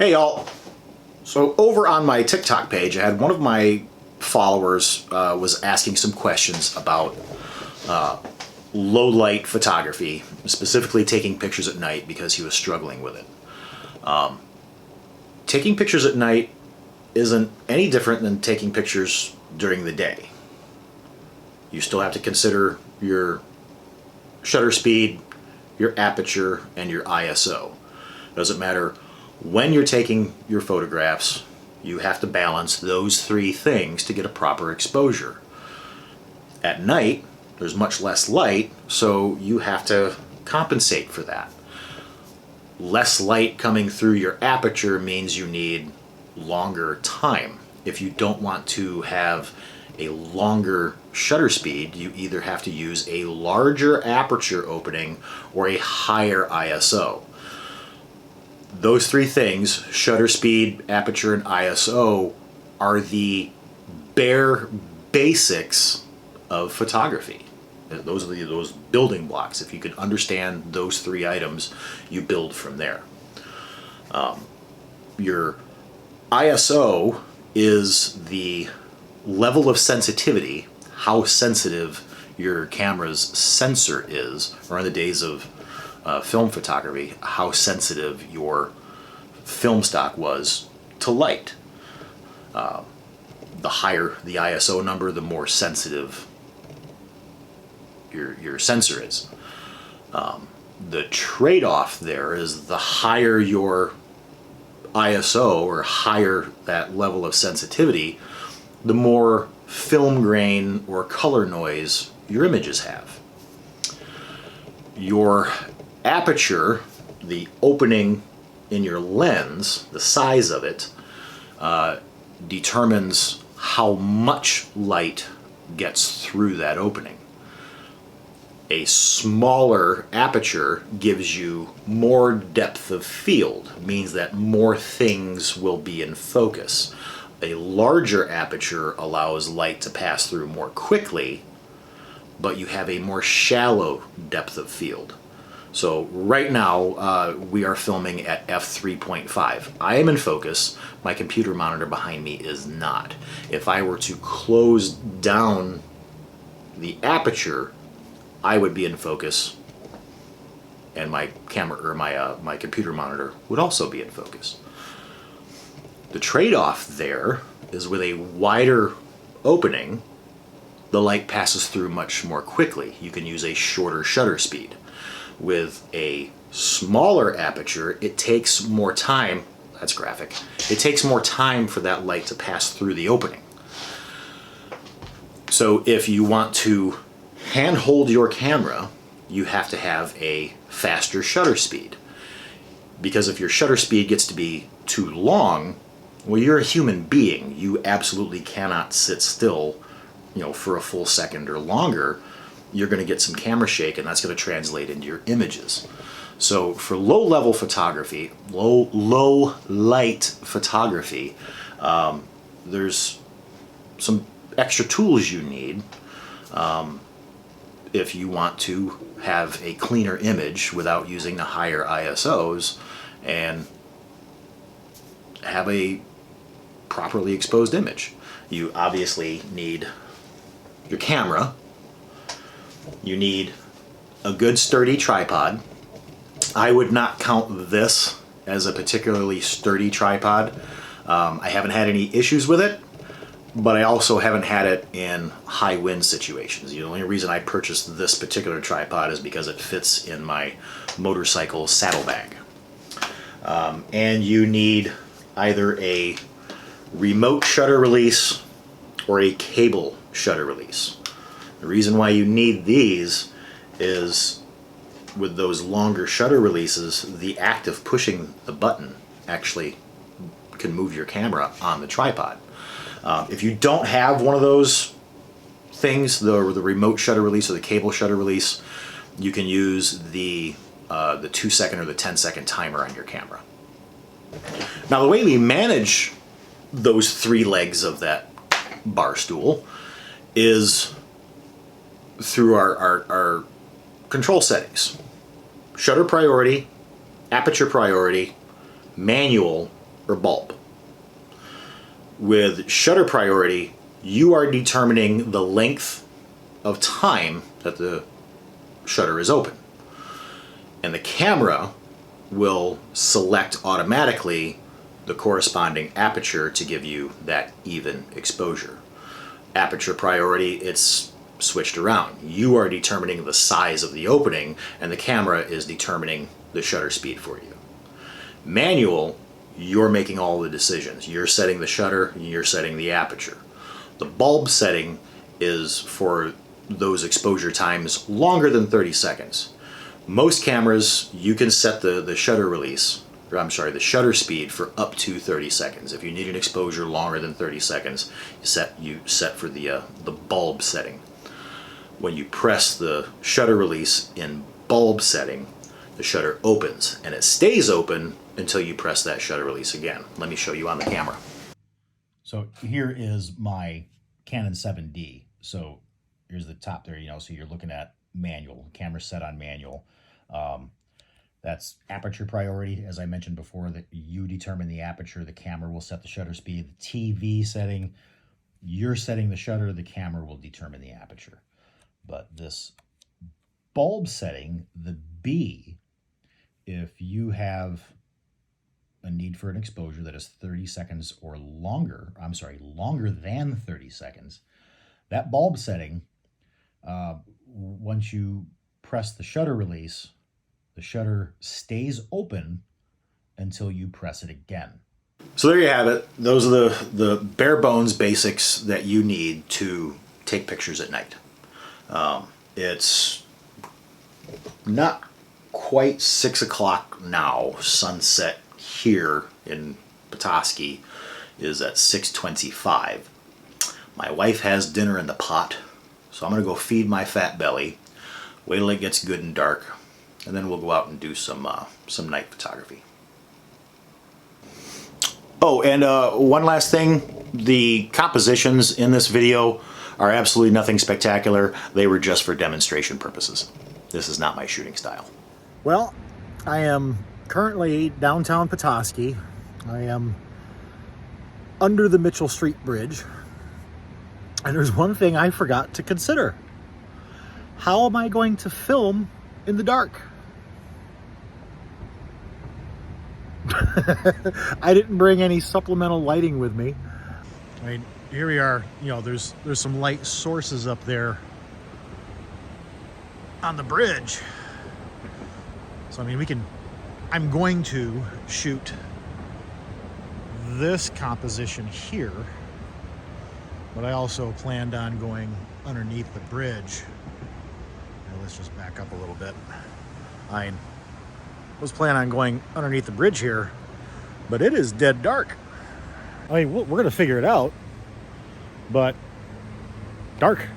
Hey y'all, so over on my TikTok page I had one of my followers was asking some questions about low light photography, specifically taking pictures at night because he was struggling with it. Taking pictures at night isn't any different than taking pictures during the day. You still have to consider your shutter speed, your aperture, and your ISO. Doesn't matter when you're taking your photographs, you have to balance those three things to get a proper exposure. At night, there's much less light, so you have to compensate for that. Less light coming through your aperture means you need longer time. If you don't want to have a longer shutter speed, you either have to use a larger aperture opening or a higher ISO. Those three things, shutter speed, aperture, and ISO, are the bare basics of photography. Those are those building blocks. If you can understand those three items, you build from there. Your ISO is the level of sensitivity, how sensitive your camera's sensor is, or in the days of film photography, how sensitive your film stock was to light. The higher the ISO number, the more sensitive your sensor is. The trade-off there is the higher your ISO, or higher that level of sensitivity, the more film grain or color noise your images have. Your aperture, the opening in your lens, the size of it, determines how much light gets through that opening. A smaller aperture gives you more depth of field, means that more things will be in focus. A larger aperture allows light to pass through more quickly, but you have a more shallow depth of field. So right now we are filming at f3.5. I am in focus. My computer monitor behind me is not. If I were to close down the aperture, I would be in focus, and my camera, or my computer monitor, would also be in focus. The trade-off there is with a wider opening, the light passes through much more quickly. You can use a shorter shutter speed. With a smaller aperture, it takes more time, that's graphic, it takes more time for that light to pass through the opening. So if you want to handhold your camera, you have to have a faster shutter speed. Because if your shutter speed gets to be too long, well, you're a human being. You absolutely cannot sit still, for a full second or longer. You're going to get some camera shake, and that's going to translate into your images. So for low-level photography, low light photography, there's some extra tools you need if you want to have a cleaner image without using the higher ISOs and have a properly exposed image. You obviously need your camera. You need a good sturdy tripod. I would not count this as a particularly sturdy tripod. I haven't had any issues with it, but I also haven't had it in high wind situations. The only reason I purchased this particular tripod is because it fits in my motorcycle saddlebag. And you need either a remote shutter release or a cable shutter release. The reason why you need these is with those longer shutter releases, the act of pushing the button actually can move your camera on the tripod. If you don't have one of those things, the remote shutter release or the cable shutter release, you can use the 2-second or the 10-second timer on your camera. Now, the way we manage those three legs of that bar stool is through our control settings. Shutter priority, aperture priority, manual, or bulb. With shutter priority, you are determining the length of time that the shutter is open. And the camera will select automatically the corresponding aperture to give you that even exposure. Aperture priority, it's switched around. You are determining the size of the opening, and the camera is determining the shutter speed for you. Manual, you're making all the decisions. You're setting the shutter, you're setting the aperture. The bulb setting is for those exposure times longer than 30 seconds. Most cameras, you can set the shutter release, or I'm sorry, the shutter speed for up to 30 seconds. If you need an exposure longer than 30 seconds, you set for the bulb setting. When you press the shutter release in bulb setting, the shutter opens, and it stays open until you press that shutter release again. Let me show you on the camera. So here is my Canon 7D. So here's the top there, so you're looking at manual, camera set on manual. That's aperture priority, as I mentioned before, that you determine the aperture, the camera will set the shutter speed. The TV setting, you're setting the shutter, the camera will determine the aperture. But this bulb setting, the B, if you have a need for an exposure that is 30 seconds or longer, longer than 30 seconds, that bulb setting, once you press the shutter release, the shutter stays open until you press it again. So there you have it. Those are the bare bones basics that you need to take pictures at night. It's not quite 6 o'clock now. Sunset here in Petoskey is at 6:25. My wife has dinner in the pot, so I'm gonna go feed my fat belly, wait till it gets good and dark, and then we'll go out and do some night photography. Oh, and one last thing, the compositions in this video are absolutely nothing spectacular. They were just for demonstration purposes. This is not my shooting style. Well, I am currently downtown Petoskey. I am under the Mitchell Street Bridge. And there's one thing I forgot to consider. How am I going to film in the dark? I didn't bring any supplemental lighting with me. I mean, here we are, there's some light sources up there on the bridge. So, I mean, I'm going to shoot this composition here, but I also planned on going underneath the bridge. Now, let's just back up a little bit. I was planning on going underneath the bridge here, but it is dead dark. I mean, we're going to figure it out, but dark.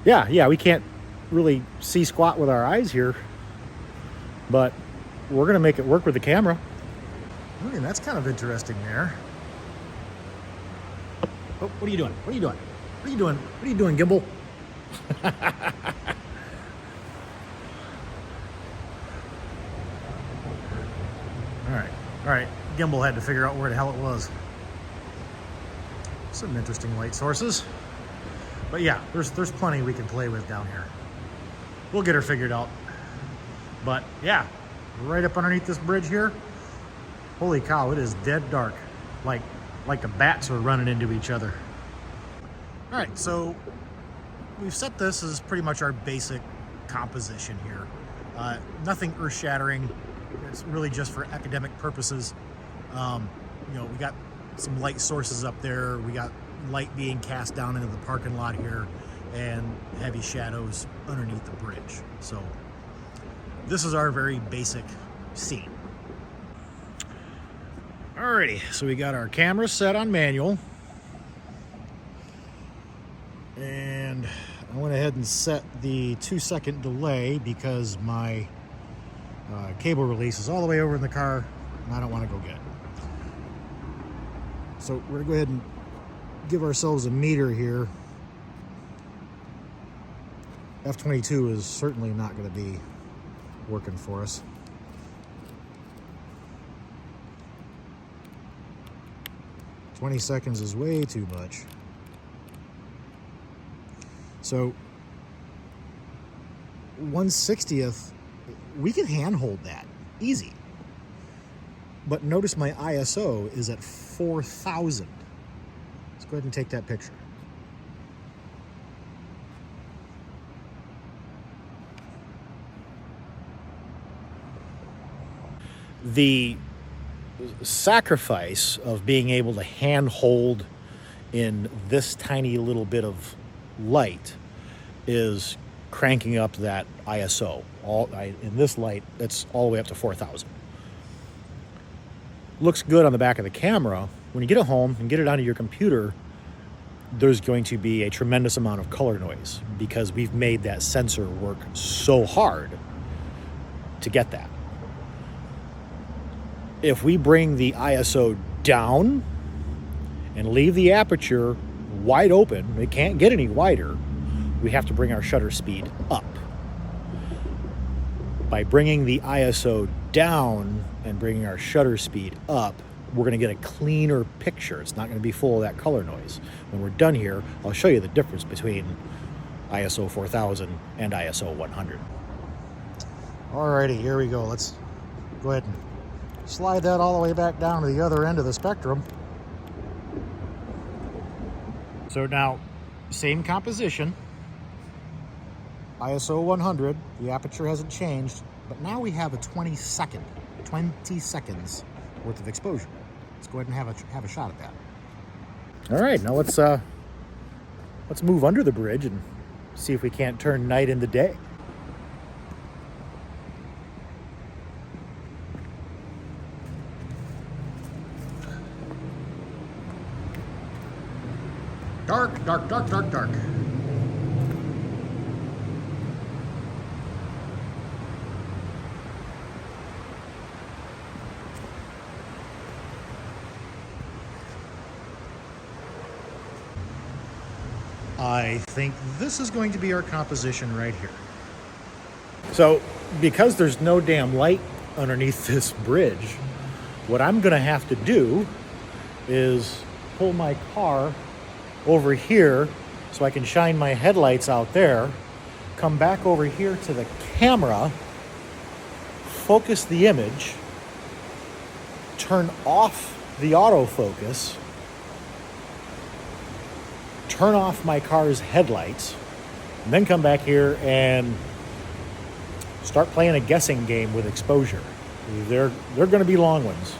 Yeah, we can't really see squat with our eyes here, but we're going to make it work with the camera. Okay, that's kind of interesting there. Oh, what are you doing? Gimbal? All right. Gimbal had to figure out where the hell it was. Some interesting light sources. But yeah, there's plenty we can play with down here. We'll get her figured out. But yeah, right up underneath this bridge here. Holy cow, it is dead dark. Like the bats are running into each other. All right, so we've set this as pretty much our basic composition here. Nothing earth-shattering. It's really just for academic purposes. We got some light sources up there. We got light being cast down into the parking lot here and heavy shadows underneath the bridge. So this is our very basic scene. Alrighty, so we got our camera set on manual. And I went ahead and set the 2-second delay because my cable release is all the way over in the car and I don't want to go get it. So we're going to go ahead and give ourselves a meter here. F22 is certainly not going to be working for us. "20 seconds is way too much." So 1/60th, we can handhold that easy. But notice my ISO is at 4,000. Let's go ahead and take that picture. The sacrifice of being able to handhold in this tiny little bit of light is cranking up that ISO. In this light, it's all the way up to 4,000. Looks good on the back of the camera. When you get it home and get it onto your computer, there's going to be a tremendous amount of color noise because we've made that sensor work so hard to get that. If we bring the ISO down and leave the aperture wide open, it can't get any wider, we have to bring our shutter speed up. By bringing the ISO down and bringing our shutter speed up, we're going to get a cleaner picture. It's not going to be full of that color noise. When we're done here, I'll show you the difference between ISO 4000 and ISO 100. Alrighty, here we go. Let's go ahead and slide that all the way back down to the other end of the spectrum. So now, same composition, ISO 100, the aperture hasn't changed, but now we have a 20 seconds worth of exposure. Let's go ahead and have a shot at that. All right, now let's move under the bridge and see if we can't turn night into day. Dark, dark, dark, dark, dark. I think this is going to be our composition right here. So, because there's no damn light underneath this bridge, what I'm gonna have to do is pull my car over here so I can shine my headlights out there, come back over here to the camera, focus the image, turn off the autofocus, turn off my car's headlights, and then come back here and start playing a guessing game with exposure. They're going to be long ones.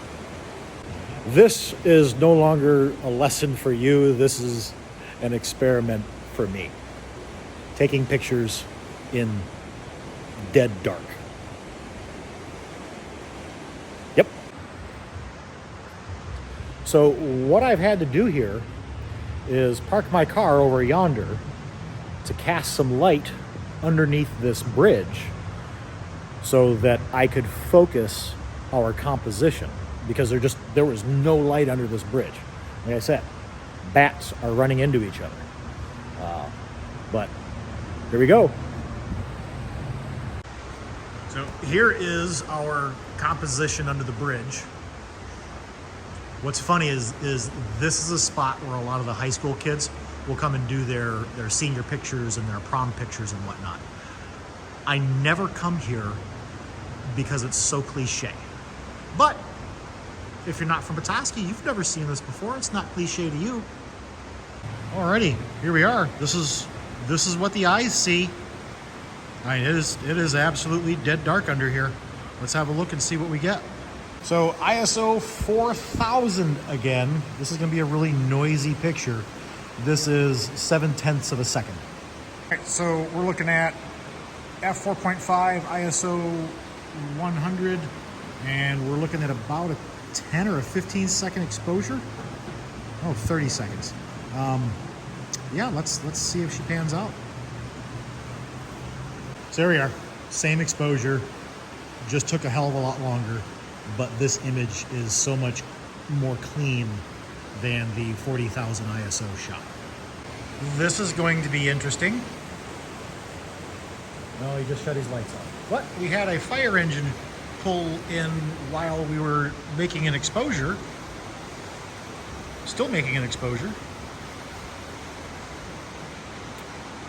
This is no longer a lesson for you. This is an experiment for me. Taking pictures in dead dark. Yep. So what I've had to do here is park my car over yonder to cast some light underneath this bridge so that I could focus our composition, because there was no light under this bridge. Like I said, bats are running into each other. But here we go. So here is our composition under the bridge. What's funny is this is a spot where a lot of the high school kids will come and do their senior pictures and their prom pictures and whatnot. I never come here because it's so cliche. But if you're not from Petoskey, you've never seen this before. It's not cliche to you. Alrighty, here we are. This is what the eyes see. I mean, it is absolutely dead dark under here. Let's have a look and see what we get. So ISO 4000 again. This is going to be a really noisy picture. This is 0.7 of a second. All right, so we're looking at f4.5 ISO 100, and we're looking at about a 10 or a 15 second exposure. Oh, 30 seconds. Yeah, let's see if she pans out. So there we are. Same exposure, just took a hell of a lot longer, but this image is so much more clean than the 40,000 ISO shot. This is going to be interesting. No, he just shut his lights off. But we had a fire engine pull in while we were making an exposure. Still making an exposure.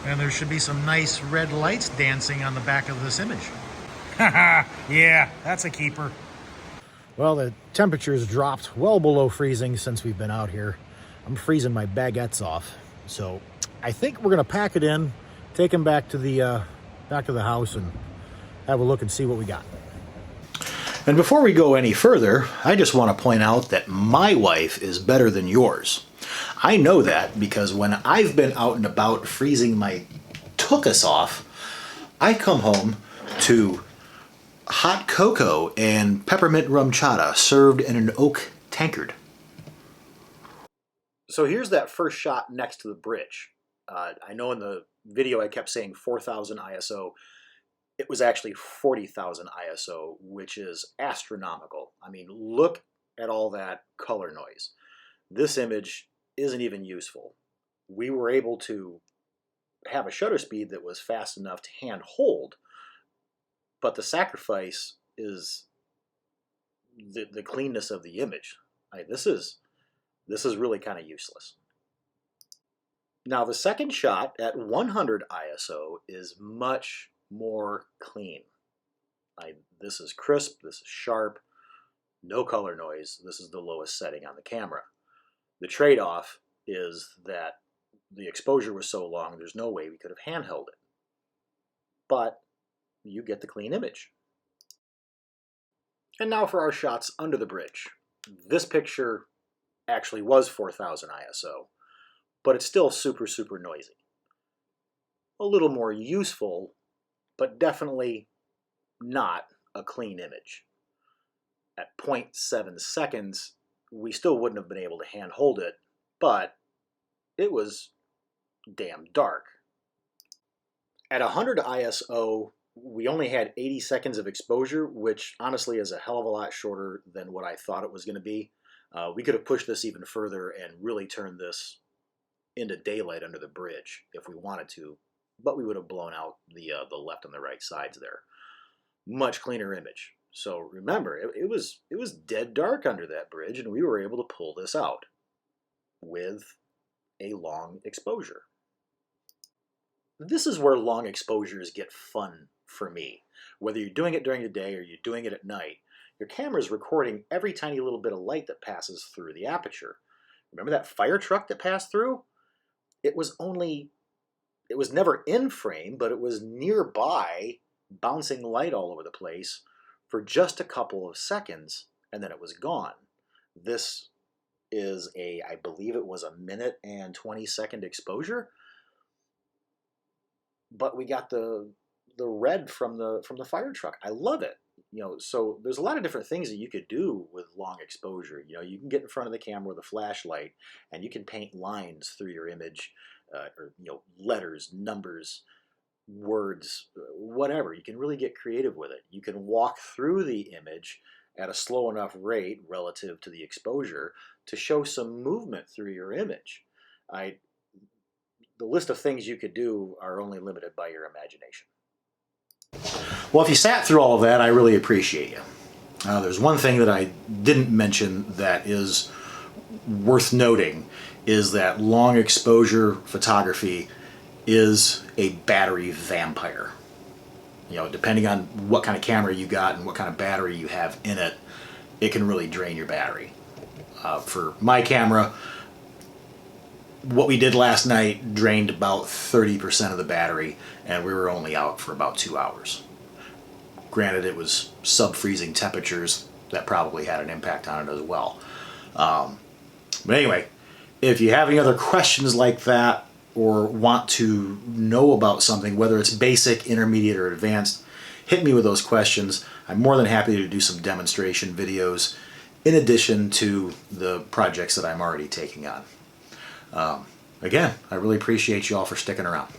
And there should be some nice red lights dancing on the back of this image. Haha, yeah, that's a keeper. Well, the temperature's dropped well below freezing since we've been out here. I'm freezing my baguettes off. So I think we're gonna pack it in, take them back to the house and have a look and see what we got. And before we go any further, I just want to point out that my wife is better than yours. I know that because when I've been out and about freezing my tuchus off, I come home to hot cocoa and peppermint rum chata served in an oak tankard. So here's that first shot next to the bridge. I know in the video I kept saying 4,000 ISO. It was actually 40,000 ISO, which is astronomical. I mean, look at all that color noise. This image isn't even useful. We were able to have a shutter speed that was fast enough to hand hold, but the sacrifice is the cleanness of the image. This is really kind of useless. Now the second shot at 100 ISO is much more clean. This is crisp, this is sharp, no color noise. This is the lowest setting on the camera. The trade-off is that the exposure was so long, there's no way we could have handheld it. But you get the clean image. And now for our shots under the bridge. This picture actually was 4,000 ISO, but it's still super, super noisy. A little more useful, but definitely not a clean image. At 0.7 seconds, we still wouldn't have been able to hand hold it, but it was damn dark. At 100 ISO, we only had 80 seconds of exposure, which honestly is a hell of a lot shorter than what I thought it was going to be. We could have pushed this even further and really turned this into daylight under the bridge if we wanted to, but we would have blown out the left and the right sides there. Much cleaner image. So remember, it was dead dark under that bridge, and we were able to pull this out with a long exposure. This is where long exposures get fun for me. Whether you're doing it during the day or you're doing it at night, your camera is recording every tiny little bit of light that passes through the aperture. Remember that fire truck that passed through? It was never in frame, but it was nearby, bouncing light all over the place for just a couple of seconds, and then it was gone. This is I believe it was a 1:20 exposure, but we got the red from the fire truck. I love it. So there's a lot of different things that you could do with long exposure. You can get in front of the camera with a flashlight and you can paint lines through your image, or letters, numbers, words, whatever. You can really get creative with it. You can walk through the image at a slow enough rate relative to the exposure to show some movement through your image. The list of things you could do are only limited by your imagination. Well, if you sat through all of that, I really appreciate you. There's one thing that I didn't mention that is worth noting, is that long exposure photography is a battery vampire. Depending on what kind of camera you got and what kind of battery you have in it, it can really drain your battery. For my camera, what we did last night drained about 30% of the battery, and we were only out for about 2 hours. Granted, it was sub-freezing temperatures that probably had an impact on it as well. But anyway, if you have any other questions like that or want to know about something, whether it's basic, intermediate, or advanced, hit me with those questions. I'm more than happy to do some demonstration videos in addition to the projects that I'm already taking on. Again, I really appreciate you all for sticking around.